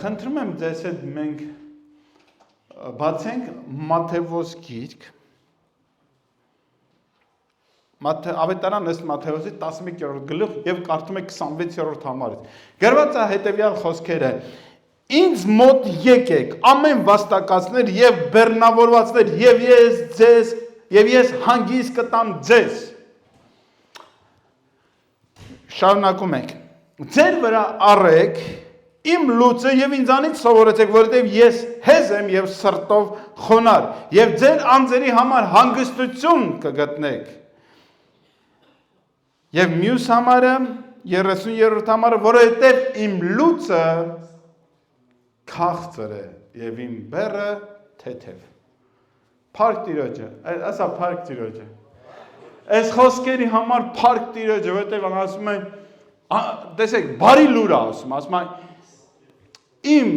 Խնդրում եմ ձեզ հետ մենք բացենք Մատթեոս գիրք, Ավետարան ըստ Մատթեոսի 11-րդ գլուխ եւ կարդում եք 26-րդ համարից։ Գրված է հետեւյալ խոսքերը. Ինձ մոտ եկեք, ամեն վաստակածներ եւ բեռնավորվածներ, եւ ես հանգիստ կտամ ձեզ։ Շարունակում ենք։ Ձեր վրա առեք իմ լուծը եւ ինձանից սովորեցեք, որովհետեւ ես հեզ եմ եւ սրտով խոնար, եւ ձեր անձերի համար հանգստություն կգտնեք։ Եվ մյուս համարը 30-րդ համարը, որովհետեւ իմ լուծը քաղցր է եւ իմ բեռը թեթև։ Փառք Տիրոջը, ասա փառք Տիրոջը։ Այս խոսքերի համար փառք Տիրոջը, որովհետեւ ասում են, տեսեք, բարի լուր է ասում է իմ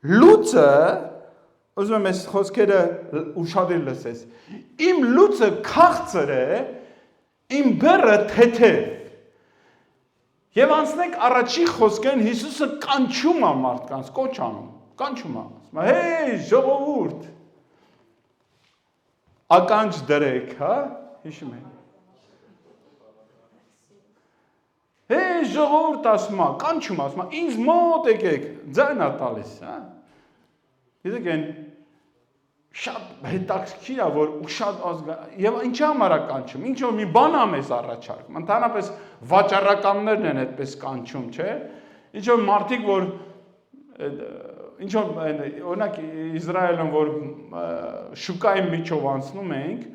լուծը, ուզում եմ այս խոսքերը ուշադիր լսես, իմ լուծը քաղցր է, իմ բեռը թեթև։ Եվ անցնենք առաջի խոսքեն Հիսուսը կանչում է մարդկանց, կոչ անում, կանչում է, ասում է, հեյ, ժողովուրդ, ականջ դրեք, հա, հիշում եք։ Հեյ, ժողովուրդ ասում է, կանչում ասում է, ինձ մոտ եկեք, ձայն է տալիս, հա։ Գիտեք են, շատ հետաքրքիր է, որ ու շատ եւ ինչի համար է կանչում, ինչ որ մի բան ամես առաջարկում, ընդհանրապես վաճառականներն են այդպես կանչում, չէ՞։ Ինչ որ մարդիկ, որ ինչ որ օրինակ Իսրայելում որ շուկայի միջով անցնում ենք,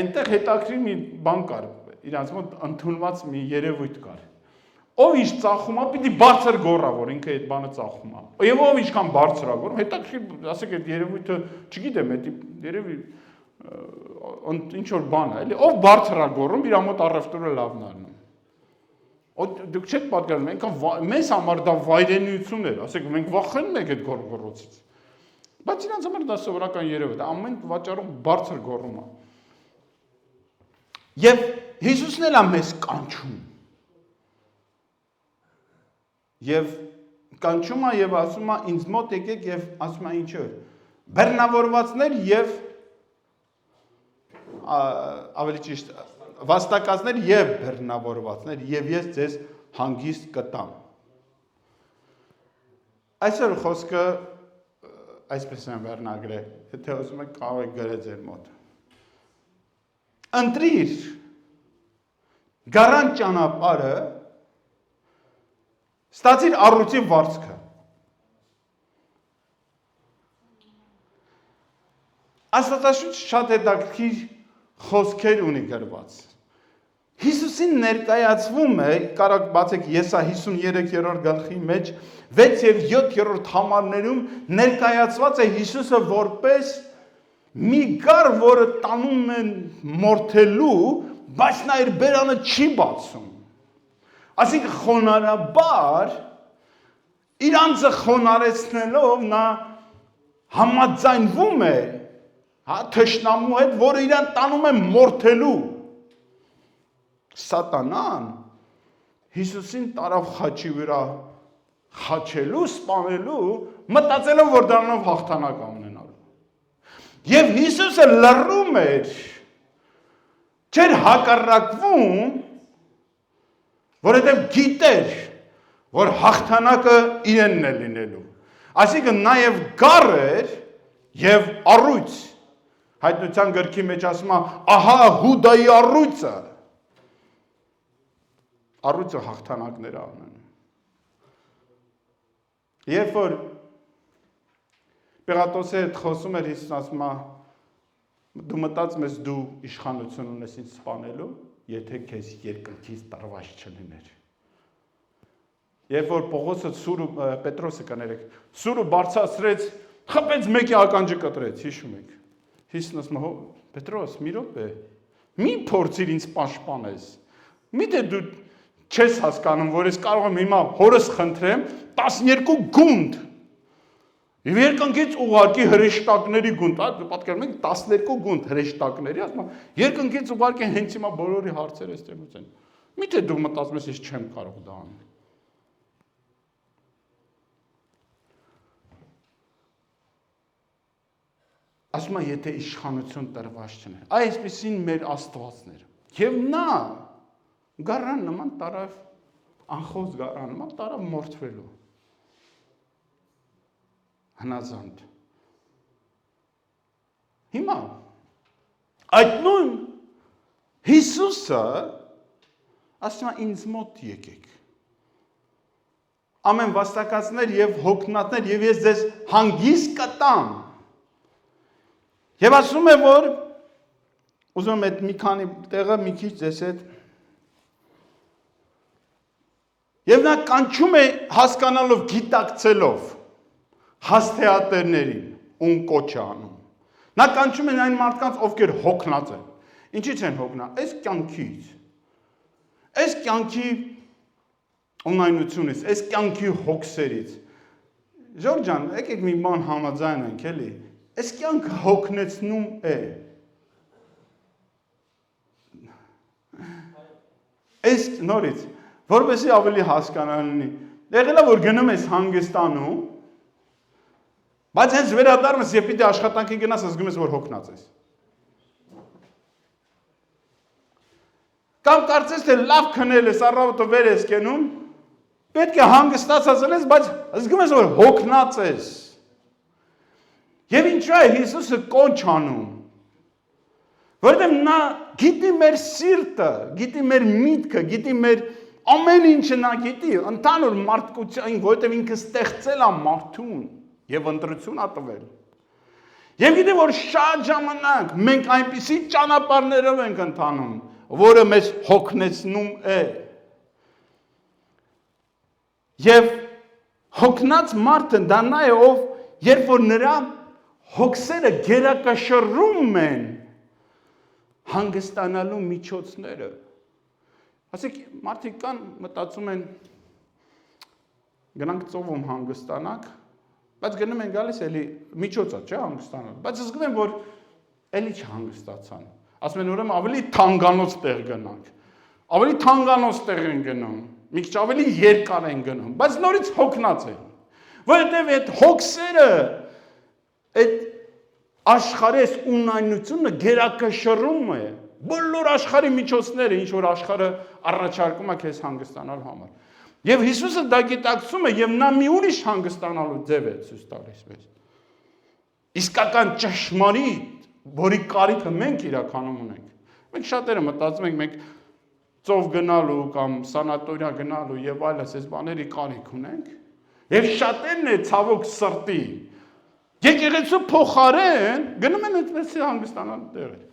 այնտեղ հետաքրքիր մի բան կար, իրանց մոտ ընդունված մի երևույթ կար։ Ով ինչ ծախում է, պիտի բարձր գոռա, որ ինքը այդ բանը ծախում է։ Եվ ով ինչքան բարձր է գոռում, հետաքրքիր, ասեք այդ երևույթը, չգիտեմ, դա երևի ինչ որ բան է, էլի, ով բարձր է գոռում, իր մոտ առևտուրը լավն է անում։ Դուք չեք պատկերացնում, այնքան մեզ համար դա վայրենիություն էր, ասեք մենք վախենում ենք այդ գոռգոռոցից։ Բայց իրանց համար դա սովորական երևույթ է, ամեն վաճառող բարձր գոռում է։ Եվ Հիսուսն էլ է մեզ կանչում։ Եվ կանչում է եւ ասում է ինձ մոտ եկեք եւ ասում է ինչը բեռնավորվածներ եւ ավելի ճիշտ վաստակածներ եւ բեռնավորվածներ եւ ես ձեզ հանգիստ կտամ։ Այսօր խոսքը այսպես եմ վերնագրել, եթե ուզում եք կարող եք գրել ձեր մոտ։ Ընտրիր գարան ճանապարհը Ստացիր առույցի վարձքը։ Աստվածաշունչը շատ հետաքրքիր խոսքեր ունի գրված։ Հիսուսին ներկայացվում է, կարող բացեք Եսա 53-րդ գլխի մեջ 6 եւ 7-րդ համարներում ներկայացված է Հիսուսը որպես մի գար, որը տանում են մորթելու, բայց նա իր բերանը չի բացում։ Այսինքն խոնարհաբար իր անձը խոնարեցնելով նա համաձայնվում է թշնամու հետ, որը իրան տանում է մորթելու։ Սատանան Հիսուսին տարավ խաչի վրա խաչելու, սպանելու, մտածելով, որ դրանով հաղթանակ ունենալու։ Եվ Հիսուսը լռում էր, չէր հակառակվում, որովհետև գիտեր, որ հաղթանակը իրենն է լինելու։ Այսինքն նաև գառ էր եւ առույց։ Հայտնության գրքի մեջ ասում է, ահա Հուդայի առույցը։ Առույցը հաղթանակներ է ունենում։ Երբ որ Պիղատոսի հետ խոսում էր Հիսուսն ասում է, դու մտածում ես դու իշխանություն ունես ինձ սպանելու, եթե քեզ երկնքից տրված չլիներ։ Երբ որ Պողոսը Պետրոսը կներեք, սուրը բարձրացրեց, խփեց մեկի ականջը կտրեց, հիշում եք։ Հիսուսն ասում է, Պետրոս, մի րոպե, մի փորձիր ինձ պաշտպանես։ Միթե դու չես հասկանում, որ ես կարող եմ հիմա հորս խնդրեմ 12 գունդ։ Եվ երկնքից ուղարկի հրեշտակների գունդ, պատկերացնում եք 12 գունդ հրեշտակների, ասում եմ, երկնքից ուղարկի հենց հիմա բոլորի հարցերը ստեղծեն։ Միթե դու մտածում ես ես չեմ կարող դա անել։ ասում է եթե իշխանություն տրված չներ, այսպեսին մեր աստվածներ, և նա գարան նման տարավ, անխոս գարան նման տարավ մորթվելու, հնազանդ, հիմա, այդ նույն Հիսուսը, ասում է ինձ մոտ եկեք, ամեն վաստակացներ և հոգնատներ և ես ձեզ հանգիստ կտամ, և ասում է, որ ուզում եմ այդ մի քանի տեղը մի քիչ ձեզ հետ և նա կանչում է հասկանալով, գիտակցելով հասթեատերներին, ում կոչ է անում։ Նա կանչում է այն մարդկանց, ովքեր հոգնած են։ Ինչից են հոգնած։ Այս կյանքից։ Այս կյանքի ունայնությունից, այս կյանքի հոգսերից։ Ժորժ ջան, եկեք մի բան համաձայնենք, էլի։ Այս կյանքը հոգնեցնում է։ Այս նորից, որպեսզի ավելի հասկանալի, եղել է որ գնում ես հանգստանում, բայց հենց վերադառնում ես, երբ պիտի աշխատանքի գնաս, զգում ես, որ հոգնած ես։ Կամ կարծես թե լավ քնել ես, առավոտը վեր ես կենում, պետք է հանգստացած ես, բայց զգում ես, որ հոգնած ես։ Եվ ինչու է Հիսուսը կոչ անում, որովհետև նա գիտի մեր սիրտը, գիտի մեր միտքը, գիտի մեր ամեն ինչը նա գիտի, ընդհանուր մարդկության, որովհետև ինքը ստեղծել է մարդուն և ընտրություն ա տվել։ Եվ գիտի, որ շատ ժամանակ մենք այնպիսի ճանապարհներով ենք ընթանում, որը մեզ հոգնեցնում է։ Եվ հոգնած մարդը դա նա է, ով երբ որ նրա հոգսերը գերակաշռում են հանգստանալու միջոցները։ Ասեք, մարդիկ կան մտածում են գնանք ծովում հանգստանանք, բայց գնում են գալիս էլի միջոցը, չէ, հանգստանալ, բայց զգում են, որ էլի չհանգստացան։ Ասում են, ուրեմն ավելի թանկանոց տեղ գնանք, ավելի թանկանոց տեղ են գնում, մի քիչ ավելի երկար են գնում, բայց նորից հոգնած են, որովհետև այդ հոգսերը, այդ աշխարհի ունայնությունը գերակշռում է, բոլոր աշխարհի միջոցները, ինչ որ աշխարհը առաջարկում է քեզ հանգստանալ համար։ Եվ Հիսուսը դա գիտակցում է եւ նա մի ուրիշ հանգստանալու ձև է ցույց տալիս մեզ։ Իսկական ճշմարիտ, որի կարիքը մենք իրականում ունենք։ Մենք շատերը մտածում ենք մենք ծով գնալու կամ սանատորիա գնալու եւ այլս այս բաների կարիք ունենք։ Եվ շատերն է ցավոք սրտի եկեղեցու փոխարեն գնում են այդպես հանգստանալ տեղեր։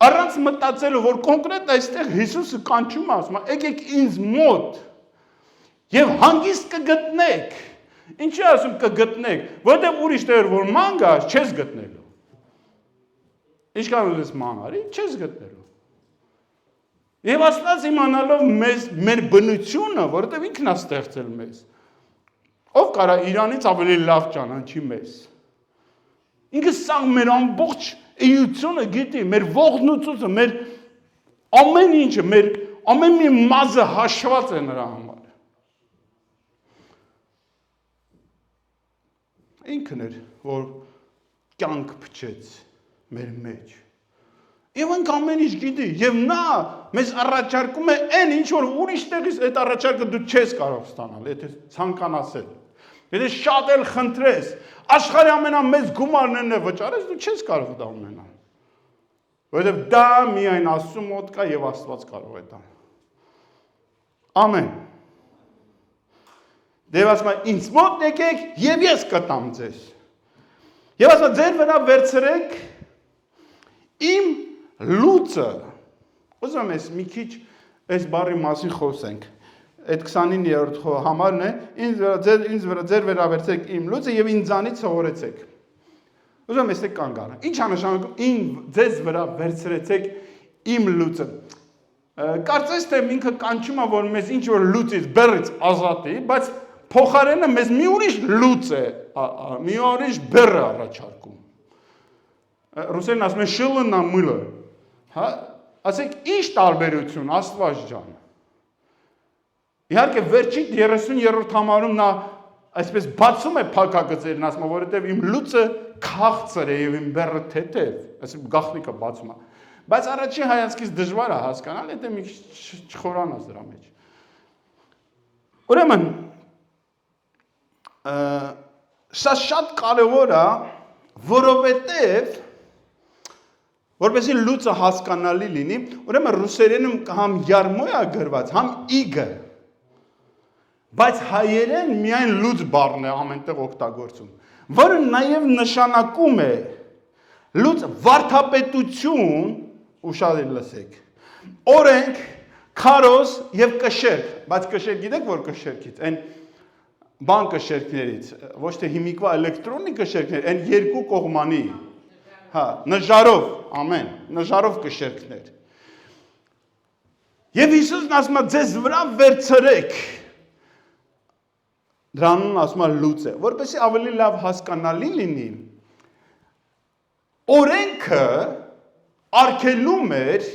Առանց մտածելու, որ կոնկրետ այստեղ Հիսուսը կանչում է, ասում է, եկեք ինձ մոտ եւ հանգիստ կգտնեք։ Ինչի ասում կգտնեք, որտեղ ուրիշ տեղ որ ման գաս, չես գտնելու։ Ինչքան ուզես ման արի, չես գտնելու։ Եվ Աստված իմանալով մեր բնությունը, որտեղ ինքն է ստեղծել մեզ, ով կարա Իրանից ավելի լավ ճանաչի մեզ։ Ինքը սա մեր ամբողջ էությունը գիտի, մեր ողնուցուցը, մեր ամեն ինչը, մեր ամեն մի մազը հաշված է նրա համար։ Ինքն էր, որ կյանք փչեց մեր մեջ։ Եվ ընք ամեն ինչ գիտի, եւ նա մեզ առաջարկում է այն ինչ որ ուրիշ տեղից այդ առաջարկը դու չես կարող ստանալ, եթե ցանկանաս էլ։ Եթե շատ էլ խնդրես, աշխարհի ամենամեծ գումարներն է վճարես, դու չես կարող դա ունենալ։ Որովհետև դա միայն Աստծու մոտ կա եւ Աստված կարող է տալ։ Ամեն։ Դե ասում է ինձ մոտ եկեք եւ ես կտամ ձեզ։ Եվ ասում է ձեր վրա վերցրեք իմ լուծը։ Ուզում եմ մի քիչ այս բառի մասին խոսենք։ Այդ 29-րդ համարն է, ինձ վրա ձեր վրա վերցրեք իմ լուծը եւ ինձանից սովորեցեք։ Ուզում եմ այստեղ կանգ առնեմ։ Ինչ է նշանակում ձեզ վրա վերցրեցեք իմ լուծը։ Կարծես թե ինքը կանչում է որ մեզ ինչ որ լուծից բեռից ազատի, բայց փոխարենը մեզ մի ուրիշ լուծ է, մի ուրիշ բեռ է առաջարկում։ Ռուսերեն ասում են շիլնա մылը։ Հա, ասեք ինչ տարբերություն Աստված ջան։ Իհարկե վերջին 30-րդ համարում նա այսպես բացում է փակագծերն ասում, որովհետև իմ լուծը քաղցր է եւ իմ բեռը թեթև, այսինքն գաղտնիքը բացում է։ Բայց առաջին հայացքից դժվար է հասկանալ, եթե մի քիչ չխորանաս դրա մեջ։ Ուրեմն սա շատ կարևոր է, որովհետև որպեսզի լուծը հասկանալի լինի, ուրեմն ռուսերենում համ յարմոյա գրված, համ իգը, բայց հայերեն միայն լուծ բառն է ամենտեղ օգտագործում, որը նաև նշանակում է լուծ վարդապետություն, ուշադիր լսեք, օրենք, քարոզ եւ կշերք, բայց կշերք գիտեք որ կշերքից, այն բան կշերքներից, ոչ թե հիմիկվա էլեկտրոնի կշերքներ, այն երկու կողմանի, հա, նժարով, ամեն, նժարով կշերքներ։ Եվ Հիսուսն ասում է, ձեզ վրա վերցրեք, դրանուն ասում է լուծ է, որպեսզի ավելի լավ հասկանալի լինի, օրենքը արգելում էր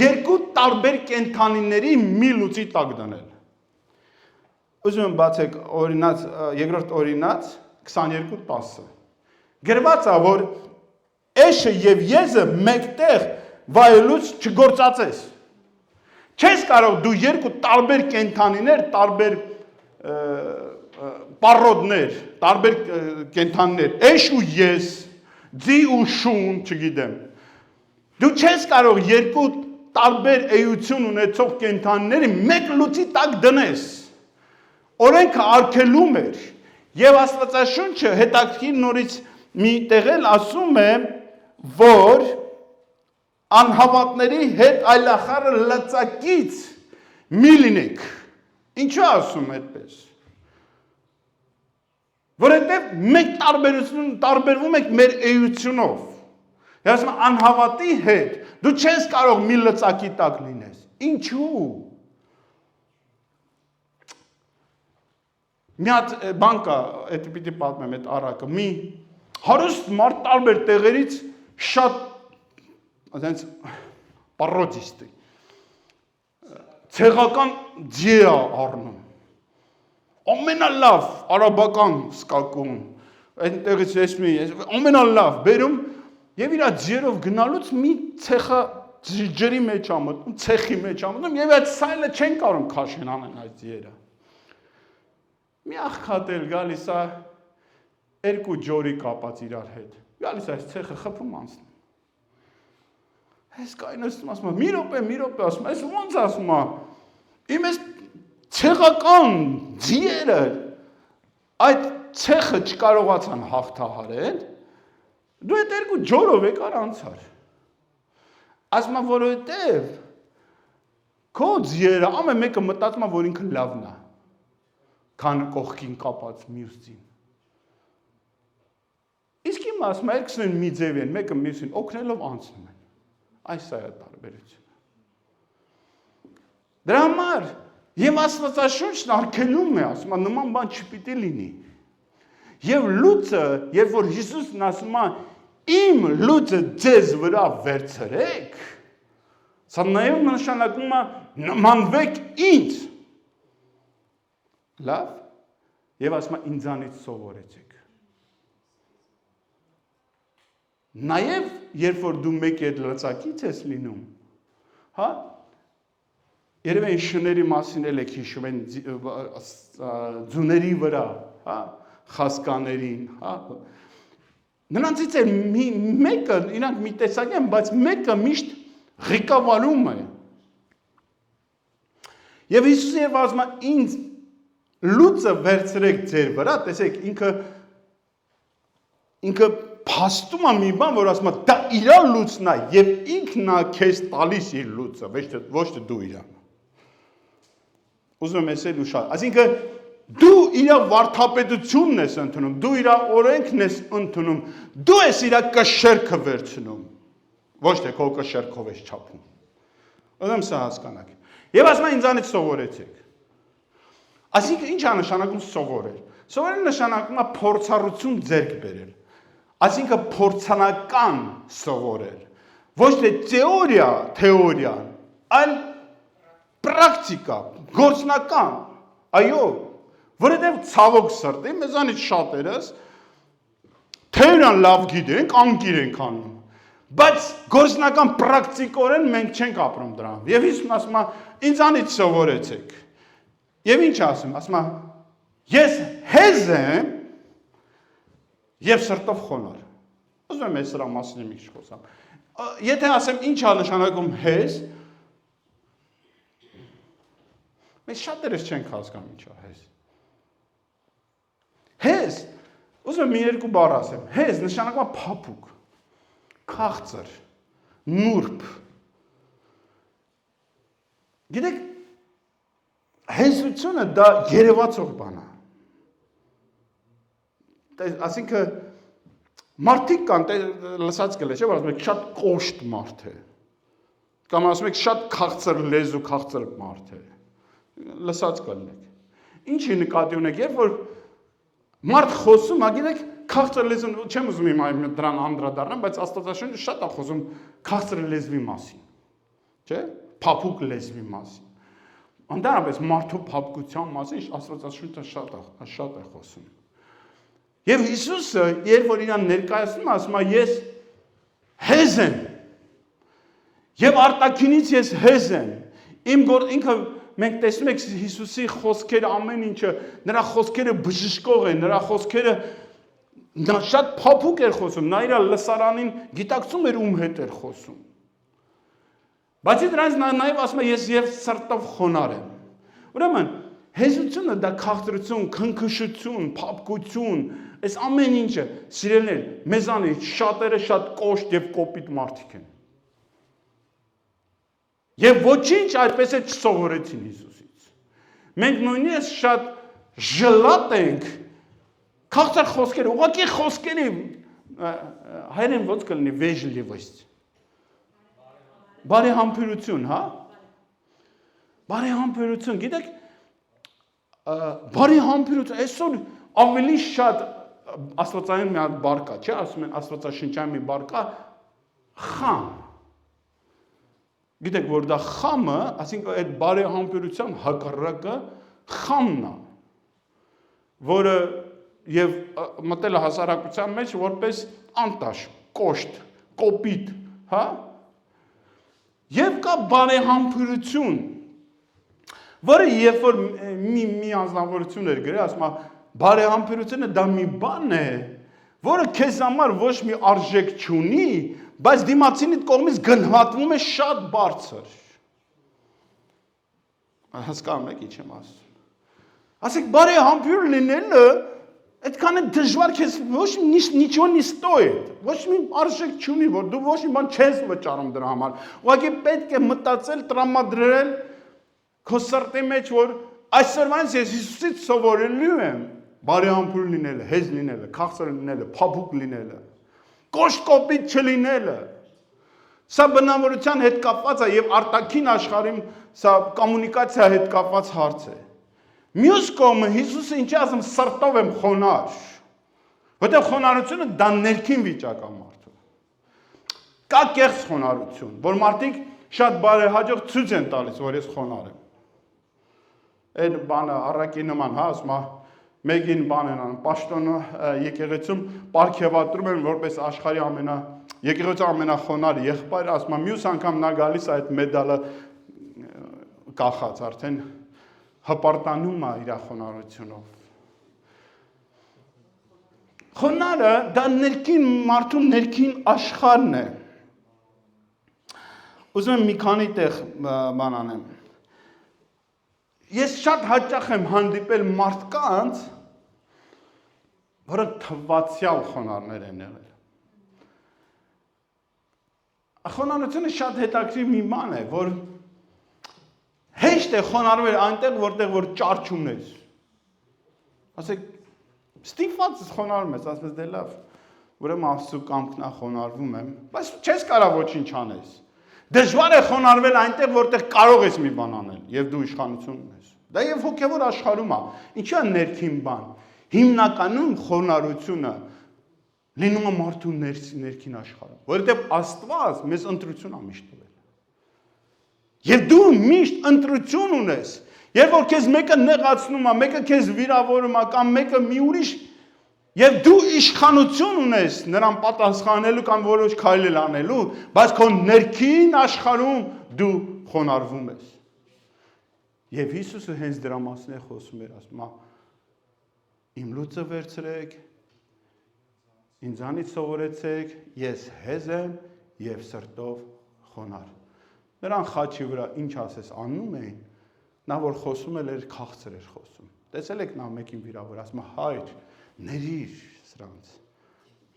երկու տարբեր կենդանիների մի լուծի տակ դնել։ Ուզում եմ բացեք օրինաց, երկրորդ օրինաց 22:10։ Գրված է, որ էշը եւ եզը մեկտեղ վայելուց չգործածես։ Չես կարող դու երկու տարբեր կենդանիներ, տարբեր պարոդներ, տարբեր կենդանիներ, էշ ու ես, ձի ու շուն, չգիտեմ։ Դու չես կարող երկու տարբեր էություն ունեցող կենդանիների մեկ լուծի տակ դնես։ Օրենքը արգելում էր եւ Աստվածաշունչը հետաքրքիր նորից մի տեղել ասում է, որ անհավատների հետ այլախառը լծակից մի լինեք։ Ինչու ասում այդպես։ Որովհետև մենք տարբերվում ենք մեր էությունով։ Եվ ասում անհավատի հետ դու չես կարող մի լծակի տակ լինես։ Ինչու։ Մի հատ բան կա, այդ պիտի պատմեմ այդ առակը, մի հարուստ մարդ տարբեր տեղերից շատ ասենց պարոդիստ է, ցեղական ձի է առնում, ամենալավ արաբական սկակում, այնտեղից ես մի, ամենալավ բերում և իրա ձիերով գնալուց մի ցեխա ջրի մեջ ամտում, ցեխի մեջ ամտում և այդ սայլը չեն կարում քաշեն անեն այդ ձիերը։ Մի աղքատ էլ գալիս է երկու ջորի կապած իրար հետ։ Գալիս այս ցեխը խփում անցնում։ Այս կայնոստում ասում է, մի րոպե, ասում է, այս ոնց ասում է, իմ այս ցեղական ձիերը այդ ցեխը չկարողացան հաղթահարել, դու այդ երկու ջորով եկար անցար։ Ասում է, որովհետև քո ձիերը ամեն մեկը մտածում է, որ ինքը լավն է, քան կողքին կապած մյուս ձին։ Իսկ իմ ասում է, երկուսն են մի ձև են, մեկը մյուսին օգնելով անցնում են։ Այս է տարբերությունը։ Դրա համար եւ Աստվածաշունչն արգելում է, ասում է, նման բան չպիտի լինի։ Եվ լուծը, երբ որ Հիսուսն ասում է, իմ լուծը ձեզ վրա վերցրեք, սա նաեւ նշանակում է նմանվեք ինձ։ Լավ, եւ ասում է ինձանից սովորեցեք։ Նաև, երբ որ դու մեկի հետ լծակից ես լինում, հա, երևի այն շների մասին էլ եք հիշում են ձուների վրա, հա, խասկաներին, հա, նրանցից էլ մեկը, իրանք մի տեսակ են, բայց մեկը միշտ ղեկավարում է։ Եվ Հիսուսը երբ ասում է ինձ լուծը վերցրեք ձեր վրա, տեսեք, ինքը փաստում է մի բան, որ ասում է, դա իրա լուծն է, և ինքն է քեզ տալիս իր լուծը, ոչ թե դու իրան։ Ուզում եմ ասել ուշալ, այսինքն դու իրա վարդապետությունն ես ընդունում, դու իրա օրենքն ես ընդունում, դու ես իրա կշերքը վերցնում, ոչ թե քո կշերքով ես չափում։ Ուզում սա հասկանաք։ Եվ ասում է ինձանից սովորեցեք։ Այսինքն ինչ է նշանակում սովորել։ Սովորել նշանակում է փորձառություն ձեռք բերել։ Այսինքն փորձանական սովորել, ոչ թե թեորիան, այլ պրակտիկա, գործնական, այո, Որովհետև ցավոք սրտի մեզանից շատերս թեյրան լավ գիտենք, անկիր ենք անում, բայց գործնական պրակտիկորեն մենք չենք ապրում դրանով։ Եվ Հիսուսն ասում է, ինձանից սովորեցեք։ Եվ ինչ ասում, ասում է, ես հեզ եմ եւ սրտով խոնար։ Ուզում եմ այս սրա մասին մի քիչ խոսամ։ Եթե ասեմ ինչ է նշանակում հեզ, մենք շատերս չենք հասկանում ինչ է հեզ։ Հեզ, ուզում եմ մի երկու բառ ասեմ, հեզ նշանակում է փափուկ, քաղցր, նուրբ։ Գիտեք, հեզությունը դա երևացող բան է։ Այսինքն մարդիկ կան, լսած կլես, չէ՞, որ ասում եք շատ կոշտ մարդ է։ Կամ ասում եք շատ քաղցր լեզու, քաղցր մարդ է։ Լսած կլինեք։ Ինչի նկատի ունեք, երբ որ մարդ խոսում, գիտեք, քաղցր լեզուն, չեմ ուզում իմ դրան անդրադառնամ, բայց Աստվածաշունչը շատ է խոսում քաղցր լեզվի մասին, չէ՞, փափուկ լեզվի մասին։ Ընդհանրապես մարդու փափկության մասին Աստվածաշունչը շատ է խոսում։ Եվ Հիսուսը, երբ որ իրան ներկայացնում, ասում է, ես հեզ եմ։ Եվ արտաքինից ես հեզ եմ։ Ինքը մենք տեսնում ենք Հիսուսի խոսքերը ամեն ինչը, նրա խոսքերը բժշկող են, նրա խոսքերը նա շատ փափուկ էր խոսում, նա իր լսարանին գիտակցում էր ում հետ էր խոսում։ Բացի դրանից նա նաև ասում է ես եւ սրտով խոնար եմ։ Ուրեմն հեզությունը դա քաղցրություն, քնքշություն, փափկություն, այս ամեն ինչը սիրելիներ, մեզանից շատերը շատ կոշտ եւ կոպիտ մարդիկ են։ Եվ ոչինչ այդպես է չսովորեցին Հիսուսից։ Մենք նույնիսկ շատ ժլատ ենք, քաղցր խոսքերը, ուղղակի խոսքերի հայերեն ոնց կլինի վեժլիվость։ Բարեհամբերություն, հա? Բարեհամբերություն, գիտեք, բարեհամբերություն, այսօր ավելի շատ աստվածային մի հատ բառ կա, չէ՞, ասում են աստվածաշնչյան մի բառ կա, խամ։ Գիտեք, որ դա խամը, այսինքն այդ բարեհամբերության հակառակը խամն է, որը եւ մտել է հասարակության մեջ որպես անտաշ, կոշտ, կոպիտ, հա? Եվ կա բարեհամբերություն, որը երբ որ մի անձնավորություն էր գրել, ասում է, բարեհամբերությունը դա մի բան է, որը քեզ համար ոչ մի արժեք չունի, բայց դիմացինիդ կողմից գնահատվում է շատ բարձր։ Հասկանում եք ինչ եմ ասում։ Ասեք բարեհամբույր լինելը այդքան է դժվար քեզ ոչ նичего не стоит, ոչ մի արժեք չունի, որ դու ոչ մի բան չես վճարում դրա համար։ Ուղղակի պետք է մտածել, տրամադրել քո սրտի մեջ, որ այսօրվանից ես Հիսուսից սովորելու եմ բարեհամբույր լինելը, հեզ լինելը, քաղցր լինելը, փափուկ լինելը, կոշտ կոպիտ չլինելը։ Սա բնավորության հետ կապված է եւ արտաքին աշխարհին սա կոմունիկացիա հետ կապված հարց է։ Մյուս կողմը Հիսուսը ինչ ասում սրտով եմ խոնար, որտեղ խոնարհությունը դա ներքին վիճակ է մարդու։ Կա կեղծ խոնարհություն, որ մարդիկ շատ բարեհաջող ցույց են տալիս, որ ես խոնար եմ։ Այդ բանը առակի նման, հա, ասում է, մեկին բան են անում, պաշտոնը եկեղեցում պարգևատրում են որպես աշխարհի եկեղեցու ամենախոնար եղբայրը, ասում է, մյուս անգամ նա գալիս է այդ մեդալը կախած արդեն հպարտանում է իր խոնարհությունով։ Խոնարը դա ներքին մարդու ներքին աշխարհն է։ Ուզում եմ մի քանի տեղ բան անեմ։ Ես շատ հաճախ եմ հանդիպել մարդկանց, որոնք թվացյալ խոնարհներ են եղել։ Խոնարհությունը շատ հետաքրքիր մի բան է, որ հեշտ է խոնարհվել այնտեղ, որտեղ որ ճարճում ես։ Ասեք, ստիպված խոնարհում ես, ասես դե լավ, ուրեմն Աստծո կամքն է խոնարհվում եմ, բայց չես կարող ոչինչ անես։ Դժվար է խոնարհվել այնտեղ, որտեղ կարող ես մի բան անել, եւ դու իշխանություն ունես։ Դա եւ հոգեվոր աշխարհում է։ Ինչու է ներքին բան։ Հիմնականում խոնարհությունը լինում է մարդու ներքին աշխարհում, որովհետեւ Աստված մեզ ընտրություն է միշտ տվել։ Եվ դու միշտ ընտրություն ունես, Երբ որ քեզ մեկը նեղացնում է, մեկը քեզ վիրավորում է կամ մեկը մի ուրիշ եւ դու իշխանություն ունես նրան պատասխանելու կամ որոշ քայլեր անելու, բայց քո ներքին աշխարհում դու խոնարհվում ես։ Եվ Հիսուսը հենց դրա մասին է խոսում էր, ասում է. Իմ լուծը վերցրեք, ինձանից սովորեցեք, ես հեզ եմ եւ սրտով խոնար։ Նրան խաչի վրա ինչ ասես անում էին, նա որ խոսում էր քաղցր էր խոսում։ Տեսել եք նա մեկին վիրավոր, ասում է հայր, ներիր սրանց,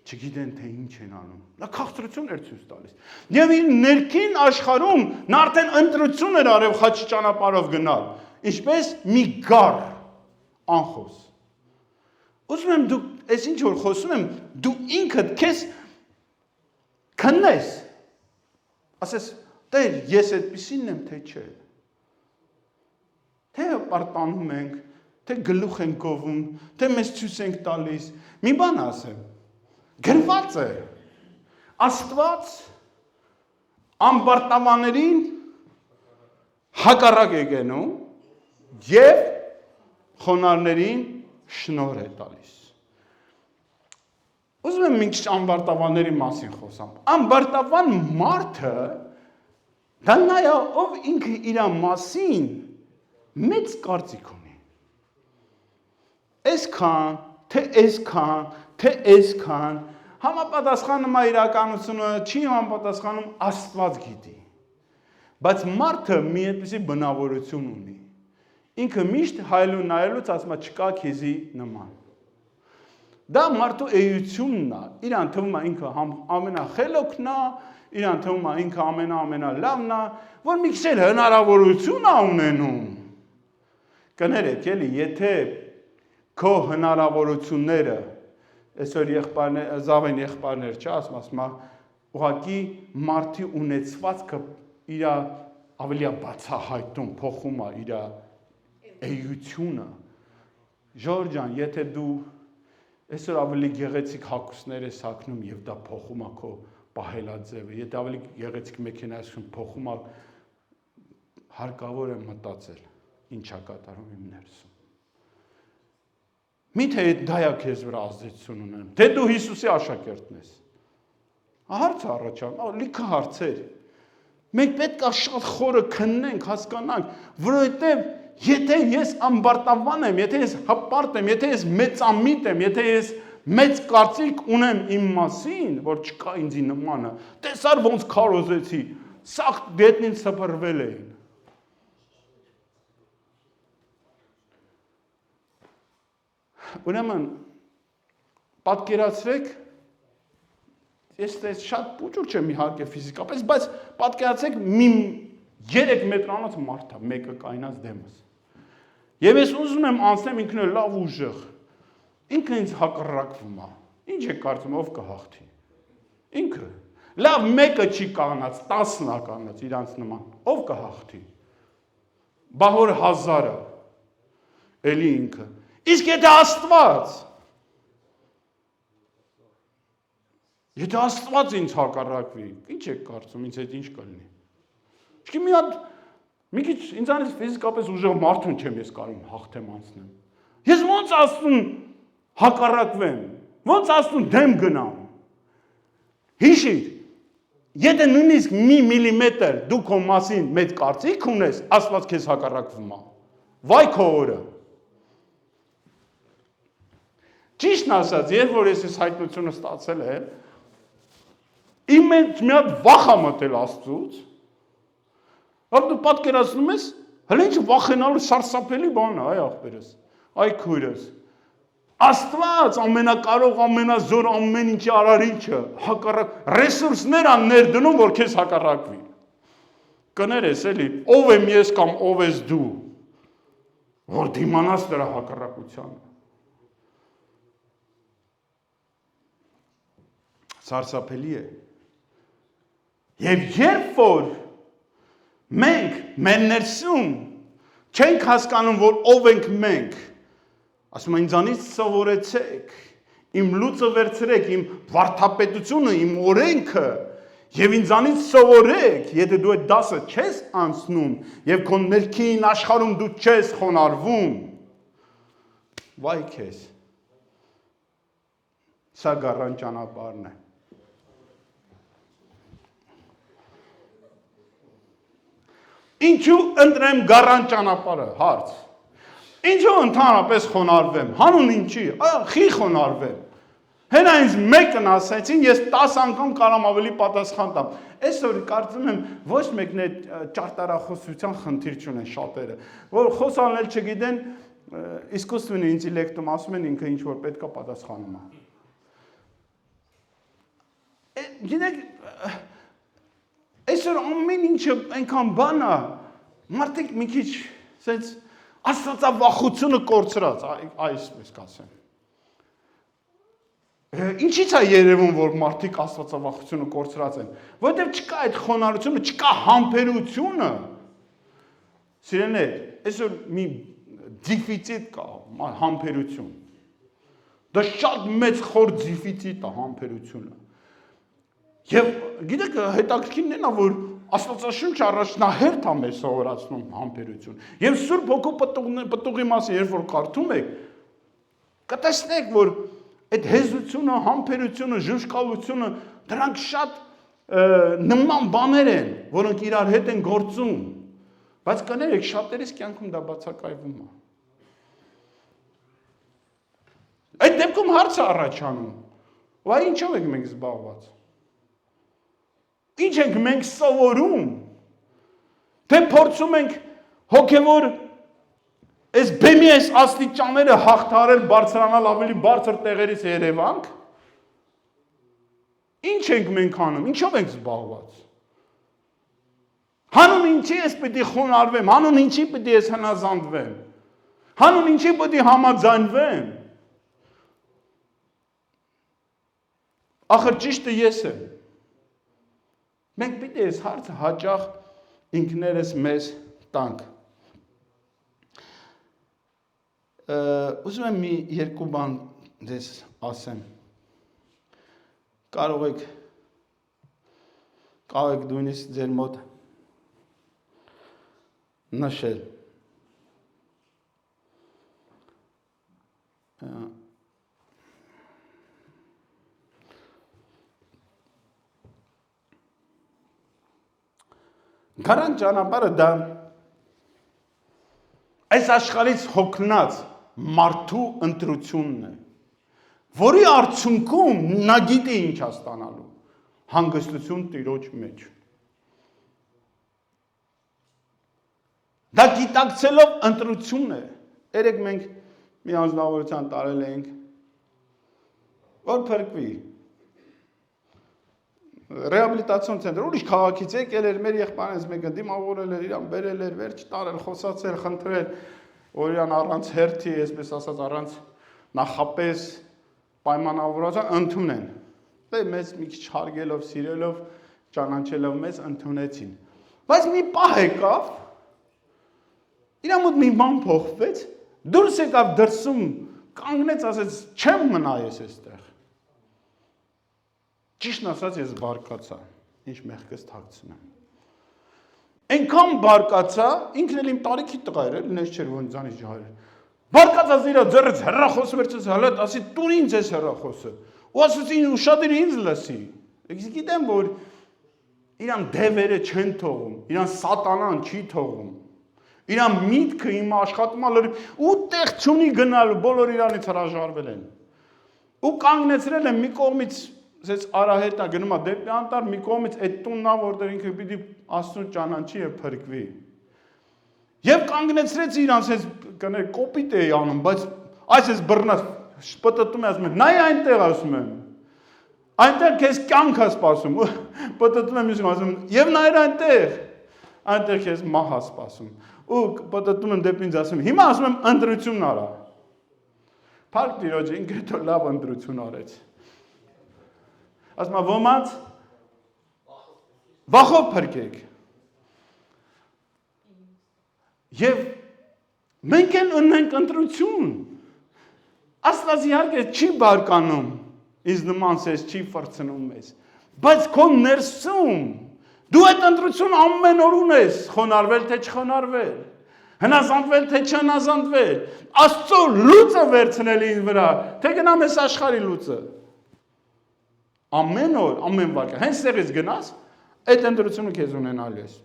չգիտեն թե ինչ են անում։ Նա քաղցրություն էր ցույց տալիս։ Եվ իր ներքին աշխարհում նա արդեն ընտրություն էր արել խաչի ճանապարհով գնալ, ինչպես մի գառ անխոս։ Ուզում եմ դու այս ինչ որ խոսում եմ, դու ինքդ քեզ քննես։ Ասես, Տեր, ես այդպիսինն եմ, թե չէ։ Թե պարտանում ենք, թե գլուխ ենք գովում, թե մեզ ցույց ենք տալիս։ Մի բան ասեմ։ Գրված է։ Աստված ամբարտավաներին հակառակ է գնում եւ խոնարհներին շնորհ է տալիս։ Ուզում եմ ինչ ամբարտավանների մասին խոսամ։ Ամբարտավան մարդը դա նայա ով ինքը իր մասին մեծ կարծիք ունի։ Այսքան, թե այսքան, համապատասխանում է իրականությունը, չի համապատասխանում Աստված գիտի։ Բայց մարդը մի այդպիսի բնավորություն ունի։ Ինքը միշտ հայելու նայելուց ասում է չկա քեզի նման։ Դա մարդու էությունն է, իրան թվում է ինքը ամենախելոքն է, իրան թվում է ինքը ամենալավն է, որ մի քիչ հնարավորություն է ունենում։ Կներեք, էլի, եթե քո հնարավորությունները, այսօր զավեն եղբայրներ չէ, ասում է, ուղղակի մարդի ունեցվածքը իր ավելի բացահայտում, փոխում է իր էությունը։ Ժորժ ջան, եթե դու այսօր ավելի գեղեցիկ հագուստներ ես հագնում եւ դա փոխում է քո պահելաձևը, եթե ավելի գեղեցիկ մեքենա ես փոխում է, հարկավոր է մտածել, ինչա կատարում իմ ներսում։ Միթե դա է քեզ վրա ազդեցություն ունենում, թե դու Հիսուսի աշակերտն ես։ Հարց առաջանում, լիքը հարցեր։ Մենք պետք է շատ խորը քննենք, հասկանանք, որովհետև եթե ես ամբարտավան եմ, եթե ես հպարտ եմ, եթե ես մեծամիտ եմ, եթե ես մեծ կարծիք ունեմ իմ մասին, որ չկա ինձի նմանը, տեսար ոնց քարոզեցի, սաղ դետնին սփռվել էին։ Ուրեմն, պատկերացրեք, ես շատ փոքր չեմ իհարկե ֆիզիկապես, բայց պատկերացրեք մի 3 մետրանոց մարդ է, մեկը կայնած դեմս։ Եվ ես ուզում եմ անցնեմ ինքն էլ լավ ուժեղ, ինքը ինձ հակառակվում է, ինչ է կարծում, ով կհաղթի, ինքը, լավ մեկը չի կանած, 10-ն է կանած իրանց նման, ով կհաղթի, բահոր 1000-ը, էլի ինքը, իսկ եթե Աստված ինձ հակառակվի, ինչ եք կարծում, ինձ հետ ինչ կլինի։ Իսկ մի հատ մի քիչ ինձանից ֆիզիկապես ուժեղ մարդուն չեմ ես կարող հաղթեմ անցնեմ։ Ես ոնց ասում հակառակվեմ, ոնց ասում դեմ գնամ։ Հիշիր, եթե նույնիսկ մի միլիմետր դու քո մասին մեծ կարծիք ունես, Աստված քեզ հակառակվում է։ Վայ քո օրը։ Ճիշտն ասած, երբ որ ես հայտնությունը ստացել եմ, իմ մեջ մի հատ վախ է մտել Աստծուց, որ դու պատկերացնում ես, հələ ինչ վախենալու սարսափելի բան է, այ ախպերս, այ քույրս։ Աստված ամենակարող, ամենազոր, ամեն ինչի արարիչը, հակառակ ռեսուրսներ ան ներդնում, որ քեզ հակառակվի։ Կներես էլի, ով եմ ես կամ ով ես դու, որ դիմանաս դրա հակառակությանը։ Սարսափելի է։ Եվ երբ որ մենք մեր ներսում չենք հասկանում, որ ով ենք մենք, ասում են ինձանից սովորեցեք, իմ լուծը վերցրեք, իմ վարդապետությունը, իմ օրենքը, Եվ ինձանից սովորեք, եթե դու այդ դասը չես անցնում եւ քո ներքին աշխարհում դու չես խոնարհվում, վայ քեզ։ Սա գառան ճանապարհն է։ Ինչու ընտրեմ գառան ճանապարհը, հարց։ Ինչու ընդհանրապես խոնարհվեմ, հանուն ինչի, խի խոնարհվեմ։ Հենա ինձ մեկն ասեցին, ես 10 անգամ կարամ ավելի պատասխան տամ։ Այսօր կարծում եմ ոչ մեկն է ճարտարախոսության խնդիր չունեն շատերը, որ խոսալնել չգիտեն, իսկուսственный ինտելեկտում ասում են ինքը ինչ որ պետքա պատասխանում է։ Գիտեք, այսօր ամեն ինչը այնքան բան է, մարդիկ մի քիչ սենց աստվածավախությունը կորցրած, այսպես կասեմ։ Ինչից է երևում, որ մարդիկ աստվածավախությունը կորցրած են, որովհետև չկա այդ խոնարհությունը, չկա համբերությունը։ Սիրելիներ, այսօր մի դեֆիցիտ կա, համբերություն։ Դա շատ մեծ խոր դեֆիցիտ է համբերությունը։ Եվ գիտեք, հետաքրքիրն է, որ Աստվածաշունչը առաջնահերթ է մեզ սովորացնում համբերություն։ Եվ Սուրբ Հոգու պտուղի մասին, երբ որ կարդում եք, կտեսնեք, որ այդ հեզությունը, համբերությունը, ժուժկալությունը, դրանք շատ նման բաներ են, որոնք իրար հետ են գործում, բայց կներեք, շատերիս կյանքում դա բացակայվում է։ Այդ դեպքում հարց է առաջանում, վայ ինչով ենք մենք զբաղված։ Ինչ ենք մենք սովորում, թե փորձում ենք հոգևոր այս բեմի այս աստիճանները հաղթարել, բարձրանալ ավելի բարձր տեղերից երևանք, ինչ ենք մենք անում, ինչով ենք զբաղված։ Հանուն ինչի ես պիտի խոնարհվեմ, հանուն ինչի պիտի ես հնազանդվեմ, հանուն ինչի պիտի համաձայնվեմ։ Ախր ճիշտը ես եմ։ Մենք պիտի այս հարցը հաճախ ինքներս մեզ տանք։ Ուզում եմ մի երկու բան ձեզ ասեմ։ Կարող եք նույնիսկ ձեր մոտ նշել։ Գառան ճանապարհը դա այս աշխարհից հոգնած մարդու ընտրությունն է, որի արդյունքում նա գիտի ինչ է ստանալու, հանգստություն Տիրոջ մեջ։ Դա գիտակցելով ընտրություն է։ Երեք մենք մի անձնավորության տարել էինք, որ փրկվի։ Ռեաբիլիտացիոն ցենտր, ուրիշ քաղաքից եկել էր, մեր եղբայրից մեկը դիմավորել էր, իրան բերել էր, վերջ տարել, խոսացել, խնդրել, որ իրան առանց հերթի, այսպես ասած, առանց նախապես պայմանավորվածության ընդունեն։ Դե մեզ մի քիչ հարգելով, սիրելով, ճանաչելով մեզ ընդունեցին։ Բայց մի պահ եկավ, իր մոտ մի բան փոխվեց, դուրս եկավ դրսում, կանգնեց, ասեց, չեմ մնա ես այստեղ։ Ճիշտն ասած ես բարկացա, ինչ մեղքս թաքցնեմ։ Այնքան բարկացա, ինքն էլ իմ տարիքի տղա էր, նես չէր որ ինձանից ջահել էր։ Բարկացած իր ձեռից հեռախոսը վերցրեց հալած, ասի տուր ինձ էս հեռախոսը։ Ու ասեցի ուշադիր ինձ լսի։ Ես գիտեմ որ իրան դևերը չեն թողում, իրան սատանան չի թողում։ Իրան միտքը իմ աշխատում ալր ու տեղ չունի գնալ, բոլոր իրանից հրաժարվել են։ Ու կանգնեցրել եմ մի կողմից ասես արահետա գնում է դեպի անտառ, մի կողմից այդ տունն է, որտեղ ինքը պիտի Աստծուն ճանաչի եւ փրկվի։ Եվ կանգնեցրեց իրան, ասես կներ կոպիտ էի անում, բայց այսպես բռնած պտտում է ասում եմ, նայ այնտեղ ասում եմ։ Այնտեղ քեզ կյանք է սպասում։ Պտտում եմ ասում եւ նայր այնտեղ քեզ մահ է սպասում։ Ու պտտում եմ դեպի ինձ ասում, հիմա ասում եմ ընտրություն արա։ Փառք Տիրոջը, ինքը հետո լավ ընտրություն արեց։ Ասում եմ ոմանց վախով փրկեք։ Եվ մենք էլ ունենք ընտրություն։ Աստված իհարկե չի բարկանում, ինձ նման սես չի ֆրցնում մեզ։ բայց քո ներսում դու այդ ընտրությունը ամեն օր ունես, խոնարհվել թե չխոնարհվել, հնազանդվել թե չհնազանդվել, Աստծո լուծը վերցնել ինձ վրա, թե գնամ այս աշխարհի լուծը։ Ամեն օր, ամեն վարք, հենց ստեղից գնաս, այդ ընտրությունը քեզ ունենալու ես։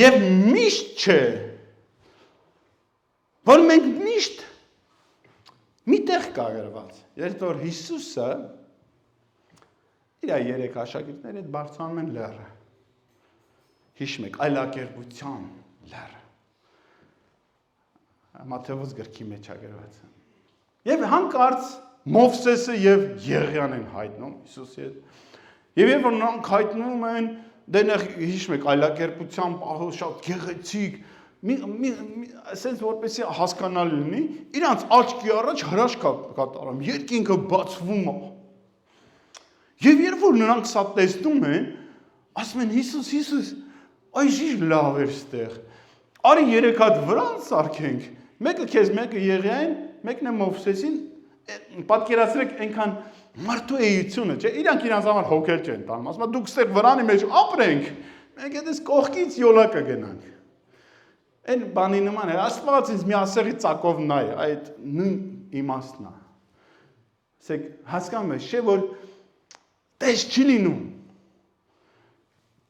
Եվ միշտ չէ, որ մենք միշտ մի տեղ կա գրված, երբ որ Հիսուսը իր երեք աշակերտների հետ բարձրանում են լեռը, հիշում եք, այլակերպության լեռը, Մատթեոս գրքի մեջ է գրված, և հանկարծ Մովսեսը և Եղիան են հայտնում Հիսուսի հետ, և երբ որ նրանք հայտնում են, դենեղ հիշում եք, այլակերպության պահը շատ գեղեցիկ, ասենց որպեսի հասկանալի լինի, իրանց աչքի առաջ հրաշք կատարում, երկինքը բացվում է։ Եվ երբ որ նրանք սա տեսնում են, ասում են Հիսուս, այս ինչ լավ էր ստեղ։ Արի 3 հատ վրան սարքենք, մեկը քեզ, մեկը Եղիային, մեկն է Մովսեսին, պատկերացրեք այնքան մարդու էությունը, չէ, իրանք իրանց համար հոգել չեն տանում, ասում են դուք ստեղ վրանի մեջ ապրենք, մենք այդպես կողքից յոլակը գնանք։ Այն բանի նման է, Աստված ինձ մի ասեղի ծակով նայ, այդ նույն իմաստն է։ Ասեք, հասկանում եք, չէ՞ որ տես չի լինում։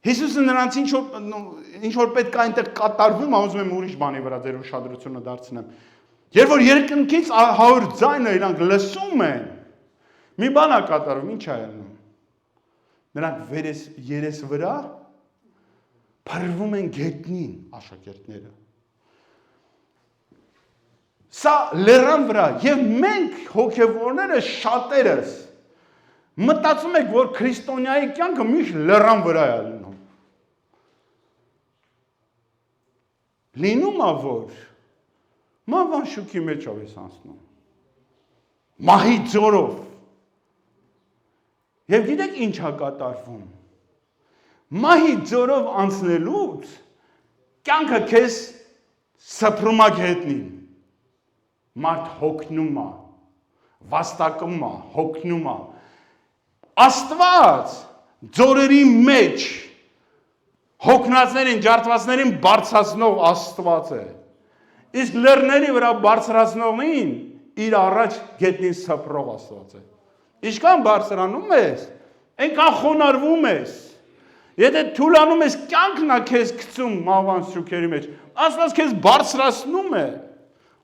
Հիսուսը նրանց ինչ որ պետք է այնտեղ կատարվում, ուզում եմ ուրիշ բանի վրա ձեր ուշադրությունը դարձնեմ։ Երբ որ երկնքից 100 ձայնը իրանք լսում են, մի բան է կատարվում, ինչ է անում։ Նրանք երես վրա փրվում են գետնին աշակերտները։ Սա լեռան վրա, և մենք հոգևորները շատերս մտածում եք, որ քրիստոնյայի կյանքը միշտ լեռան վրա է լինում։ Լինում է, որ մահվան շուքի մեջով ես անցնում, մահի ձորով։ Եվ գիտեք ինչ է կատարվում։ Մահի ձորով անցնելուց կյանքը քեզ սփռում է գետնին։ Մարդ հոգնում է, վաստակում է, հոգնում է։ Աստված ձորերի մեջ հոգնածներին, ջարդվածներին բարձրացնող Աստված է։ Իսկ լեռների վրա բարձրացնողին իր առաջ գետնին սփռող Աստված է։ Ինչքան բարձրանում ես, այնքան խոնարհվում ես։ Եթե թուլանում ես, կյանքն է քեզ գցում մահվան շուքերի մեջ, Աստված քեզ բարձրացնում է,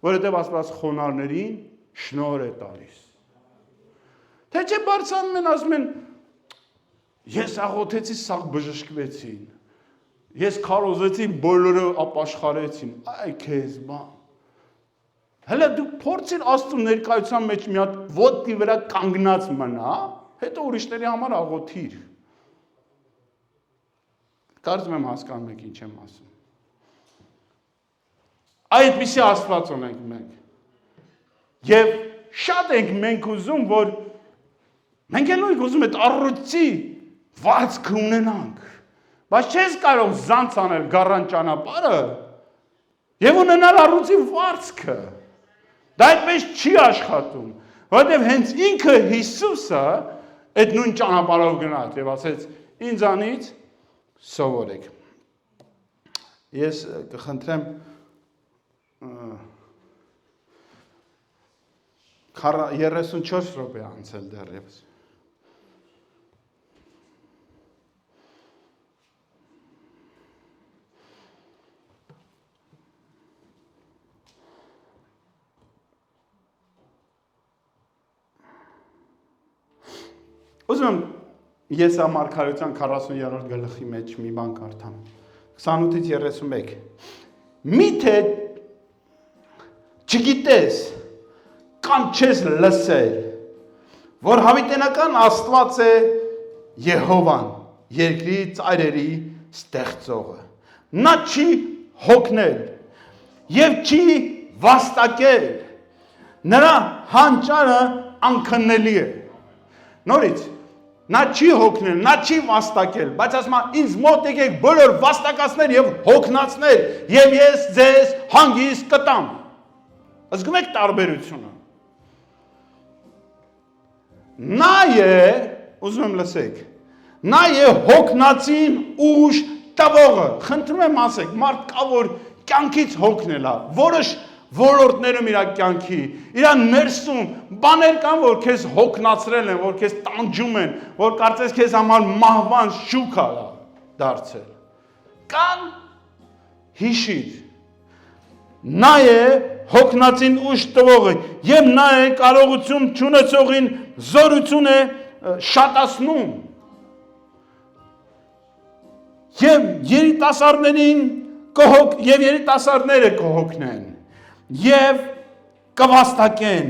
որովհետև Աստված խոնարհներին շնորհ է տալիս։ Թե չէ բարձրանում են, ասում են, ես աղոթեցի, սաղ բժշկվեցին, ես քարոզեցի, բոլորը ապաշխարեցին, այ քեզ բան։ Հələ դու փորձիր Աստծո ներկայության մեջ մի հատ ոտքի վրա կանգնած մնա, հետո ուրիշների համար աղոթիր։ Կարծում եմ հասկանում եք ինչ եմ ասում։ Այդպիսի Աստված ունենք մենք։ Եվ շատ ենք մենք ուզում, որ մենք ենք ուզում այդ առողջի վարձք ունենանք, բայց չես կարող զանց անել գառան ճանապարհը եւ ունենալ առողջի վարձքը։ Դա այդպես չի աշխատում, որովհետև հենց ինքը Հիսուսը այդ նույն ճանապարհով գնաց եւ ասեց ինձանից սովորեք։ Ես կխնդրեմ 34 րոպե անցել դեռևս։ Ուզում եմ ես ամարգարության 40-րդ գլխի մեջ մի բան կարդամ, 28-ից 31, միթե չգիտես կամ չես լսել, որ հավիտենական Աստված է Եհովան, երկրի ծայրերի ստեղծողը, նա չի հոգնել և չի վաստակել, նրա հանճարը անքննելի է, նորից, նա չի հոգնել, նա չի վաստակել, բայց ասում է ինձ մոտ եկեք բոլոր վաստակացներ եւ հոգնածներ եւ ես ձեզ հանգիստ կտամ։ Զգում եք տարբերությունը։ Նա է, ուզում եմ լսեք, նա է հոգնածին ուժ տվողը, խնդրում եմ ասեք, մարդ կա, որ կյանքից հոգնել է, որոշ ոլորտներում իր կյանքի, իր ներսում բաներ կան, որ քեզ հոգնածրել են, որ քեզ տանջում են, որ կարծես քեզ համար մահվան շուք է դարձել։ Կան հիշիր։ Նա է հոգնածին ուժ տվողը եւ նա է կարողություն չունեցողին զորություն է շատացնում։ Եվ երիտասարդներին եւ երիտասարդները կհոգնեն եւ կվաստակեն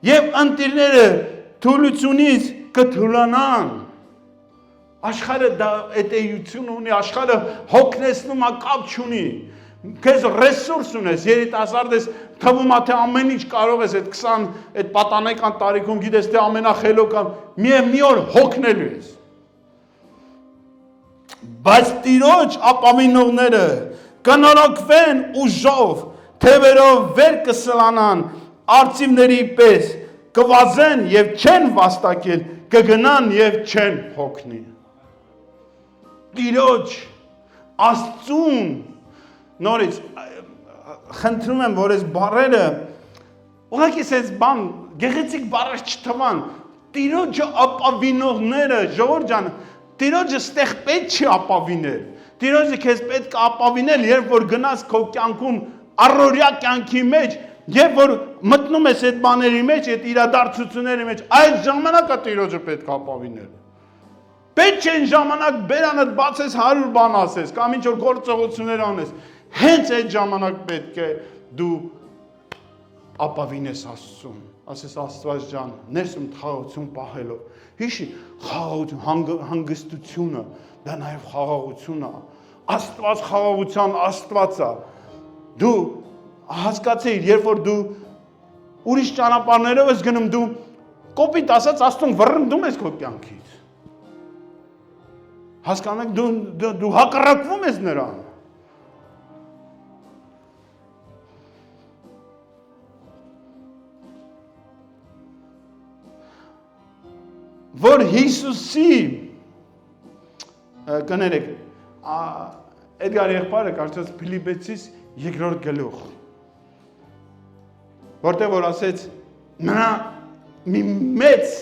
եւ ընտիրները թուլությունից կթուլանան։ Աշխարհը դա էտեյություն ունի, աշխարհը հոգնեցնում է, կապ չունի։ Քեզ ռեսուրս ունես, երիտասարդ ես, թվում է թե ամեն ինչ կարող ես այդ 20 այդ պատանեկան տարիքում գիտես թե ամենախելոք մի օր հոգնելու ես։ Բայց Տիրոջ ապավինողները կնորոգվեն ուժով, թևերով վեր կսլանան, արծիվների պես կվազեն եւ չեն վաստակել, կգնան եւ չեն հոգնի։ Տիրոջ Աստծուն նորից խնդրում եմ, որ այս բառերը ուղղակի այս բան գեղեցիկ բառեր չթվան։ Տիրոջը ապավինողները, ժողովուրդ ջան, Տիրոջը ստեղ պետք չի ապավինել։ Տիրոջը քեզ պետք է ապավինել, երբ որ գնաս քո կյանքում առօրյա կյանքի մեջ, երբ որ մտնում ես այդ բաների մեջ, այդ իրադարձությունների մեջ, այդ ժամանակ է Տիրոջը պետք է ապավինել։ Պետք չէ այն ժամանակ բերանդ բացես 100 բան ասես, կամ ինչ որ գործողություններ անես։ Հենց այդ ժամանակ պետք է դու ապավինես Աստծուն։ Ասես Աստված ջան, ներսում խաղաղություն պահելով։ Հիշի, խաղաղություն, հանգստությունը, դա նաև խաղաղություն է։ Աստված խաղաղության Աստված է։ Դու հասկացիր, երբ որ դու ուրիշ ճանապարհներով ես գնում, դու կոպիտ ասած Աստծուն վռնդում ես քո կյանքից։ Հասկանաք, դու հակառակվում ես նրան։ Որ Հիսուսի կներեք, Էդգար եղբայրը կարծես Փիլիպպեցիս 2-րդ գլուխ, որտեղ որ ասեց, նա մի մեծ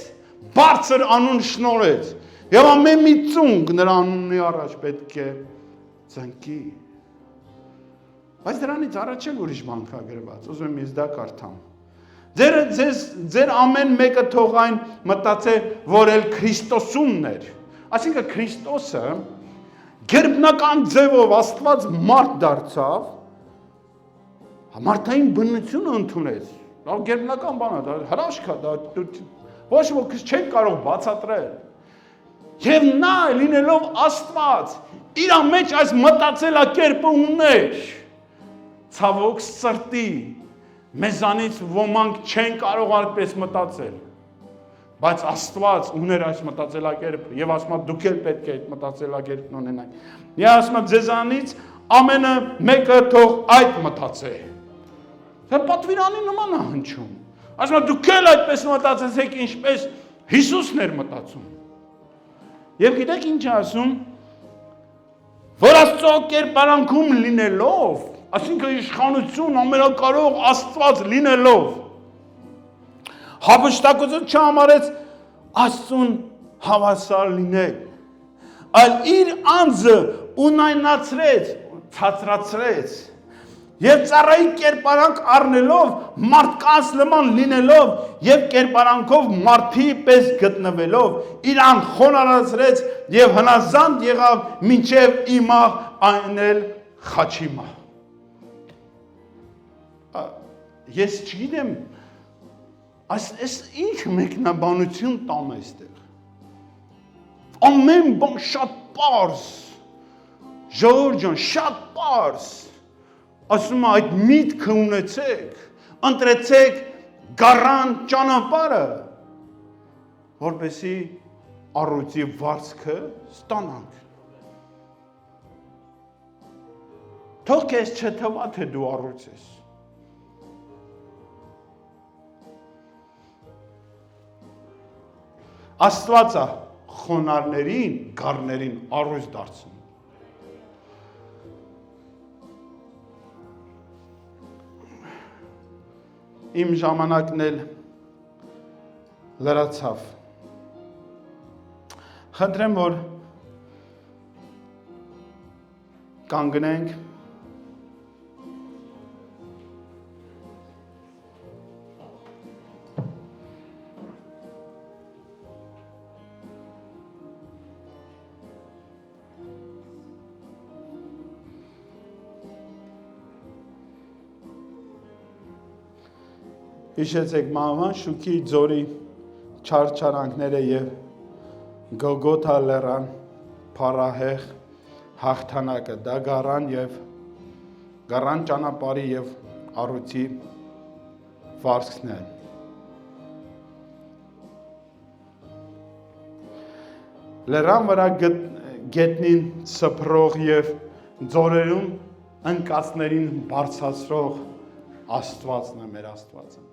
բարձր անուն շնորհեց, եւ ամեն մի ծունկ նրա անունի առաջ պետք է ծնկի։ Բայց դրանից առաջ էլ ուրիշ բան կա գրված, ուզում եմ ես դա կարդամ։ Ձեր ամեն մեկը թող այն մտածե, որ էլ Քրիստոսումն էր։ Այսինքն Քրիստոսը գերբնական ձևով Աստված մարդ դարձավ, մարդային բնությունը ընդունեց։ Դա գերբնական բան է, դա հրաշք է, դա ոչ ոք չեն կարող բացատրել։ Եվ նա լինելով Աստված, իր մեջ այս մտածելակերպը ուներ։ Ցավոք սրտի մեզանից ոմանք չեն կարող այդպես մտածել, բայց Աստված ուներ այս մտածելակերպը եւ ասում է դուք էլ պետք է այդ մտածելակերպն ունենաք։ Եվ ասում է ձեզանից ամենը մեկը թող այդ մտածե։ Դա պատվիրանի նման է հնչում։ Ասում է դուք էլ այդպես մտածեցեք, ինչպես Հիսուսն էր մտածում։ Եվ գիտեք ինչ է ասում, որ Աստծո կերպարանքում լինելով, այսինքն իշխանություն ամենակարող Աստված լինելով, հափշտակություն չհամարեց Աստծուն հավասար լինել, այլ իր անձը ունայնացրեց, ցածրացրեց եւ ծառայի կերպարանք առնելով, մարդկանց նման լինելով եւ կերպարանքով մարդի պես գտնվելով, իրան խոնարհացրեց եւ հնազանդ եղավ մինչեւ իմաղ այնել խաչի մահ։ Ես չգիտեմ, այս ինչ մեկնաբանություն տամ այստեղ։ Ամեն բան շատ պարզ, ժողովուրդ ջան, շատ պարզ։ Ասում է այդ միտքը ունեցեք, ընտրեցեք գառան ճանապարհը, որպեսզի առույցի վարձքը ստանանք։ Թող քեզ չթվա, թե դու առույց ես։ Աստվածը խոնարհներին, գառներին առույց դարձնում։ Իմ ժամանակն էլ լրացավ։ Խնդրեմ, որ կանգնենք, հիշեցեք Մանվան Շուքի ձորի չարչարանքները և Գողգոթա լեռան փառահեղ հաղթանակը, դա գառան ճանապարհի և առույցի վարձքն է։ Լեռան վրա գետնին սփռող և ձորերում ընկածներին բարձրացրող Աստվածն է մեր Աստվածը։